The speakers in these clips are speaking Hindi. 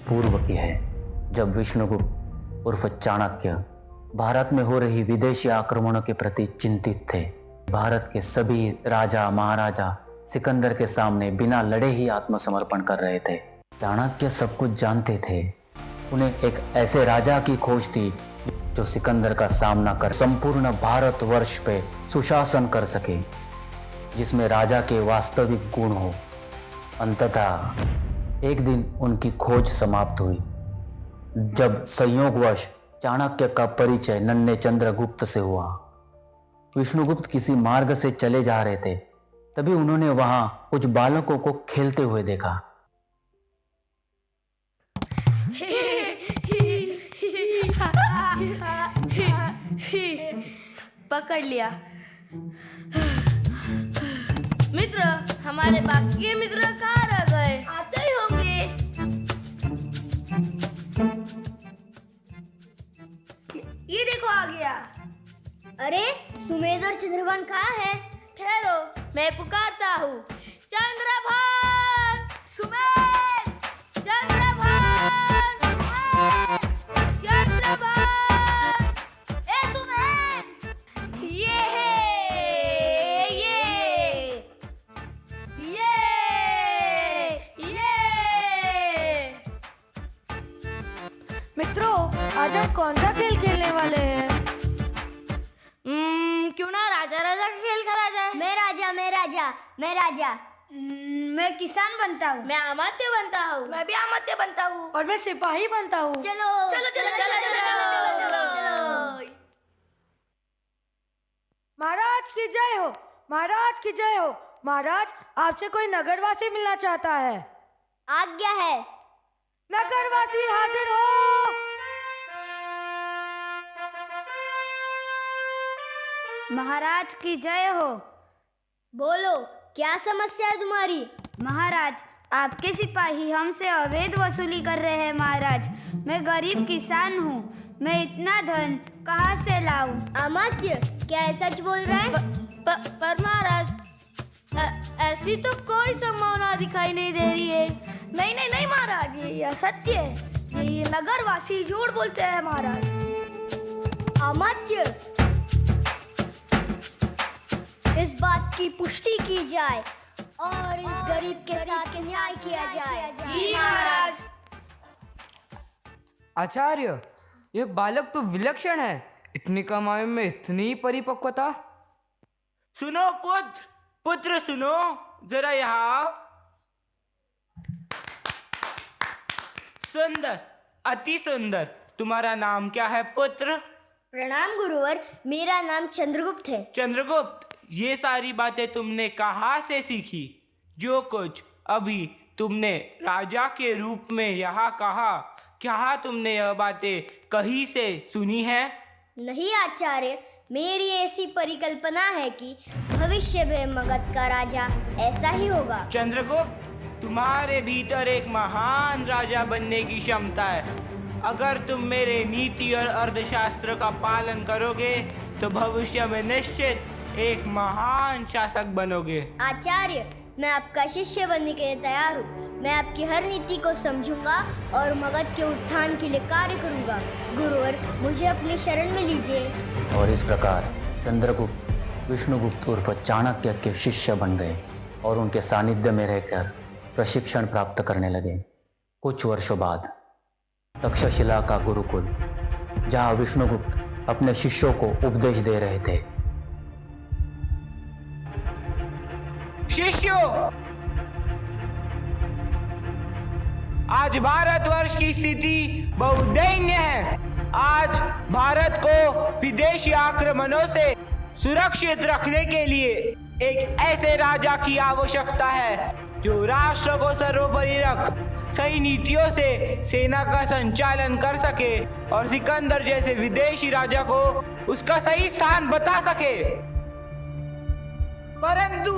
पूर्व की है, जब विष्णुगुप्त उर्फ चाणक्य भारत में हो रही विदेशी आक्रमणों के प्रति चिंतित थे। भारत के सभी राजा महाराजा सिकंदर के सामने बिना लड़े ही आत्मसमर्पण कर रहे थे। चाणक्य सब कुछ जानते थे। उन्हें एक ऐसे राजा की खोज थी जो सिकंदर का सामना कर संपूर्ण भारतवर्ष पे सुशासन कर सके, जिसमें राजा के वास्तविक गुण हो। अंततः एक दिन उनकी खोज समाप्त हुई, जब संयोगवश चाणक्य का परिचय नन्हे चंद्रगुप्त से हुआ। विष्णुगुप्त किसी मार्ग से चले जा रहे थे, तभी उन्होंने वहां कुछ बालकों को खेलते हुए देखा। पकड़ लिया। मित्र, हमारे बाकी के मित्र कहाँ रह गए? आते ही होंगे। ये देखो आ गया। अरे सुमेध और चंद्रभान कहाँ है? ठहरो, मैं पुकारता हूँ। चंद्रभान, सुमेध, चंद्रभान, सुमेध, चंद्रभान, ए सुमेध, ये है, ये। मित्रों, आज हम कौन सा खेल खेलने वाले हैं? क्यों ना राजा राजा का खेल खेला जाए। मैं राजा। मैं किसान बनता हूँ। मैं अमात्य बनता हूँ। मैं भी अमात्य बनता हूँ। और मैं सिपाही बनता हूँ। चलो चलो चलो चलो चलो चलो। महाराज की जय हो, महाराज की जय हो। महाराज, आपसे कोई नगरवासी मिलना चाहता है। आज्ञा है। नगरवासी हाजिर हो। महाराज की जय हो। बोलो, क्या समस्या है तुम्हारी? महाराज, आपके सिपाही हमसे अवैध वसूली कर रहे हैं। महाराज, मैं गरीब किसान हूँ। मैं इतना धन कहाँ से लाऊं? अमात्य, क्या ऐसा सच बोल रहा है? पर महाराज, ऐसी तो कोई संभावना दिखाई नहीं दे रही है। नहीं नहीं नहीं महाराज, ये असत्य है। ये नगरवासी झूठ बोलते हैं महाराज। अमात्य, इस बात की पुष्टि की जाए और इस गरीब के साथ न्याय किया जाए। जी महाराज। आचार्य, यह बालक तो विलक्षण है। इतनी कम आयु में इतनी परिपक्वता। सुनो पुत्र सुनो, जरा यहाँ आओ। सुंदर, अति सुंदर। तुम्हारा नाम क्या है पुत्र? प्रणाम गुरुवर, मेरा नाम चंद्रगुप्त है। चंद्रगुप्त, ये सारी बातें तुमने कहाँ से सीखी? जो कुछ अभी तुमने राजा के रूप में यहाँ कहा, क्या तुमने यह बातें कहीं से सुनी है? नहीं आचार्य, मेरी ऐसी परिकल्पना है कि भविष्य में मगध का राजा ऐसा ही होगा। चंद्रगुप्त, तुम्हारे भीतर एक महान राजा बनने की क्षमता है। अगर तुम मेरे नीति और अर्थशास्त्र का पालन करोगे तो भविष्य में निश्चित एक महान शासक बनोगे। आचार्य, मैं आपका शिष्य बनने के लिए तैयार हूँ। मैं आपकी हर नीति को समझूंगा और मगध के उत्थान के लिए कार्य करूंगा। गुरुवर, मुझे अपनी शरण में लीजिए। और इस प्रकार चंद्रगुप्त विष्णुगुप्त उर्फ चाणक्य के शिष्य बन गए और उनके सानिध्य में रहकर प्रशिक्षण प्राप्त करने लगे। कुछ वर्षों बाद तक्षशिला का गुरुकुल, जहाँ विष्णुगुप्त अपने शिष्यों को उपदेश दे रहे थे। शिष्यों, आज भारतवर्ष की स्थिति बहुत दयनीय है। आज भारत को विदेशी आक्रमणों से सुरक्षित रखने के लिए एक ऐसे राजा की आवश्यकता है जो राष्ट्र को सर्वोपरि रख सही नीतियों से सेना का संचालन कर सके और सिकंदर जैसे विदेशी राजा को उसका सही स्थान बता सके। परंतु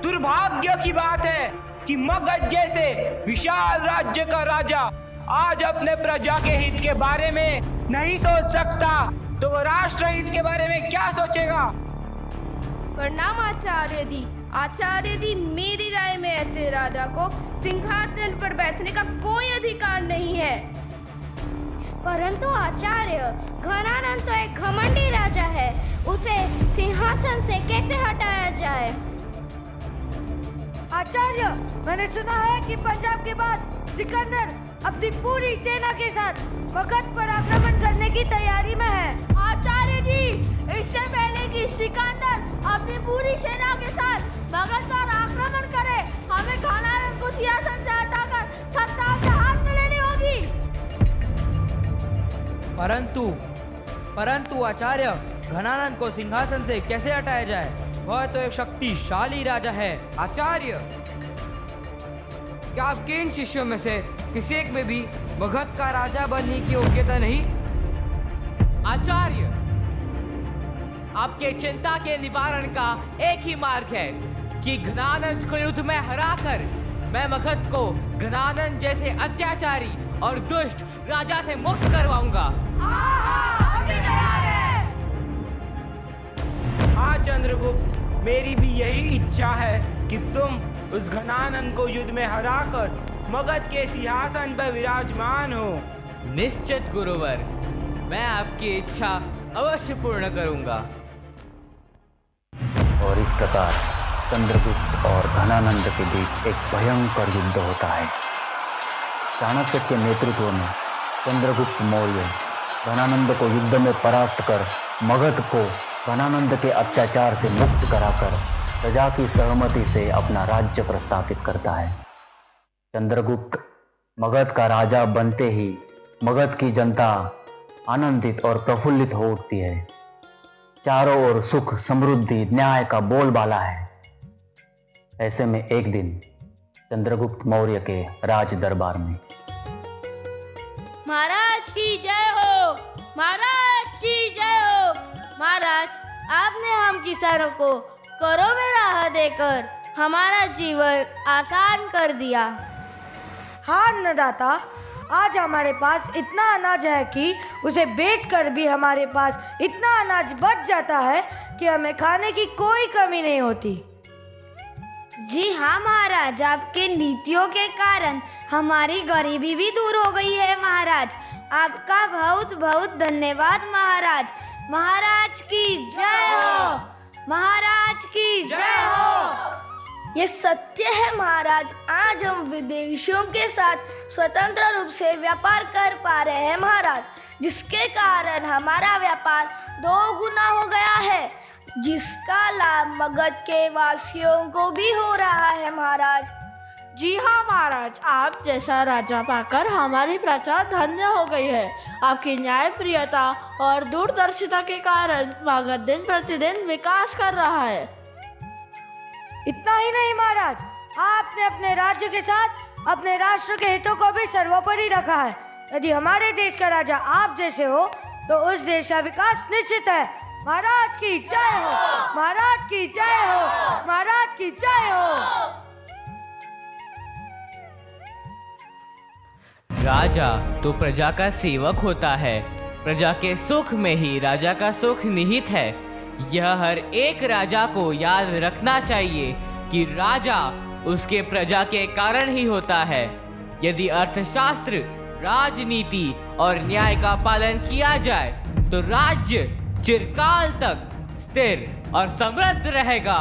दुर्भाग्य की बात है कि मगध जैसे विशाल राज्य का राजा आज अपने प्रजा के हित के बारे में नहीं सोच सकता, तो वो राष्ट्र हित के बारे में क्या सोचेगा? प्रणाम आचार्य दी। आचार्य दी, मेरी राय में ऐसे राजा को सिंहासन पर बैठने का कोई अधिकार नहीं है। परंतु आचार्य, घनानंद तो एक घमंडी राजा है, उसे सिंहासन से कैसे हटाया जाए? आचार्य, मैंने सुना है कि पंजाब के बाद सिकंदर अपनी पूरी सेना के साथ मगध पर आक्रमण करने की तैयारी में है। आचार्य जी, इससे पहले कि सिकंदर अपनी पूरी सेना के साथ मगध पर आक्रमण करे, हमें घनानंद को सिंहासन से हटाकर सत्ता अपने हाथ में लेनी होगी। परंतु आचार्य, घनानंद को सिंहासन से कैसे हटाया जाए? वह तो एक शक्तिशाली राजा है। आचार्य, क्या आपके इन शिष्यों में से किसी एक में भी मगध का राजा बनने की योग्यता नहीं? आचार्य, आपके चिंता के निवारण का एक ही मार्ग है कि घनानंद को युद्ध में हराकर मैं मगध को घनानंद जैसे अत्याचारी और दुष्ट राजा से मुक्त करवाऊंगा। हाँ चंद्रगुप्त, मेरी भी यही इच्छा है कि तुम उस घनानंद को युद्ध में हराकर मगध के सिंहासन पर विराजमान हो। निश्चित गुरुवर, मैं आपकी इच्छा अवश्य पूर्ण करूंगा। और इस प्रकार चंद्रगुप्त और घनानंद के बीच एक भयंकर युद्ध होता है। चाणक्य के नेतृत्व में चंद्रगुप्त मौर्य घनानंद को युद्ध में परास्त कर मगध को घनानंद के अत्याचार से मुक्त कराकर प्रजा की सहमति से अपना राज्य प्रस्थापित करता है। चंद्रगुप्त मगध का राजा बनते ही मगध की जनता आनंदित और प्रफुल्लित हो उठती है। चारों ओर सुख, समृद्धि, न्याय का बोलबाला है। ऐसे में एक दिन चंद्रगुप्त मौर्य के राज दरबार में महाराज की जय हो, महाराज की जय हो। महाराज, आपने हम किसानों को करों में राह देकर हमारा जीवन आसान कर दिया। हाँ अन्नदाता, आज हमारे पास इतना अनाज है कि उसे बेचकर भी हमारे पास इतना अनाज बच जाता है कि हमें खाने की कोई कमी नहीं होती। जी हाँ महाराज, आपके नीतियों के कारण हमारी गरीबी भी दूर हो गई है महाराज। आपका बहुत बहुत धन्यवाद महाराज। महाराज की जय हो, महाराज की जय हो। ये सत्य है महाराज, आज हम विदेशियों के साथ स्वतंत्र रूप से व्यापार कर पा रहे हैं महाराज, जिसके कारण हमारा व्यापार 2 गुना हो गया है, जिसका लाभ मगध के वासियों को भी हो रहा है महाराज। जी हाँ महाराज, आप जैसा राजा पाकर हमारी प्रजा धन्य हो गई है। आपकी न्यायप्रियता और दूरदर्शिता के कारण मगध दिन प्रतिदिन विकास कर रहा है। इतना ही नहीं महाराज, आपने अपने राज्य के साथ अपने राष्ट्र के हितों को भी सर्वोपरि रखा है। यदि हमारे देश का राजा आप जैसे हो तो उस देश का विकास निश्चित है। महाराज की जय हो, महाराज की जय हो, महाराज की जय हो। राजा तो प्रजा का सेवक होता है, प्रजा के सुख में ही राजा का सुख निहित है। यह हर एक राजा को याद रखना चाहिए कि राजा उसके प्रजा के कारण ही होता है। यदि अर्थशास्त्र, राजनीति और न्याय का पालन किया जाए तो राज्य चिरकाल तक स्थिर और समृद्ध रहेगा।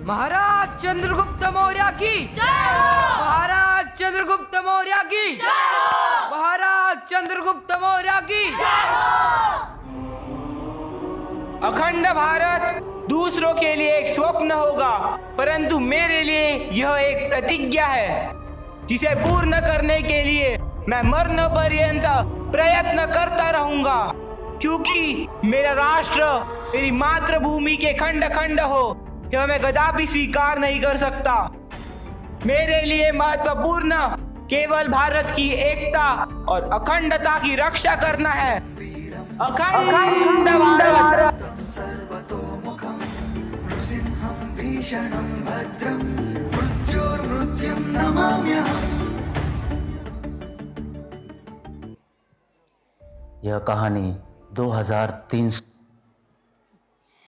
महाराज चंद्रगुप्त मौर्य की जय हो! महाराज चंद्रगुप्त मौर्य की जय हो! महाराज चंद्रगुप्त मौर्य की जय हो! अखंड भारत दूसरों के लिए एक स्वप्न होगा, परंतु मेरे लिए यह एक प्रतिज्ञा है, जिसे पूर्ण करने के लिए मैं मरण पर्यंत प्रयत्न करता रहूंगा। क्योंकि मेरा राष्ट्र मेरी मातृभूमि के खंड खंड हो, यह मैं कदापि स्वीकार नहीं कर सकता। मेरे लिए महत्वपूर्ण केवल भारत की एकता और अखंडता की रक्षा करना है। अखंड भारत। यह कहानी 2300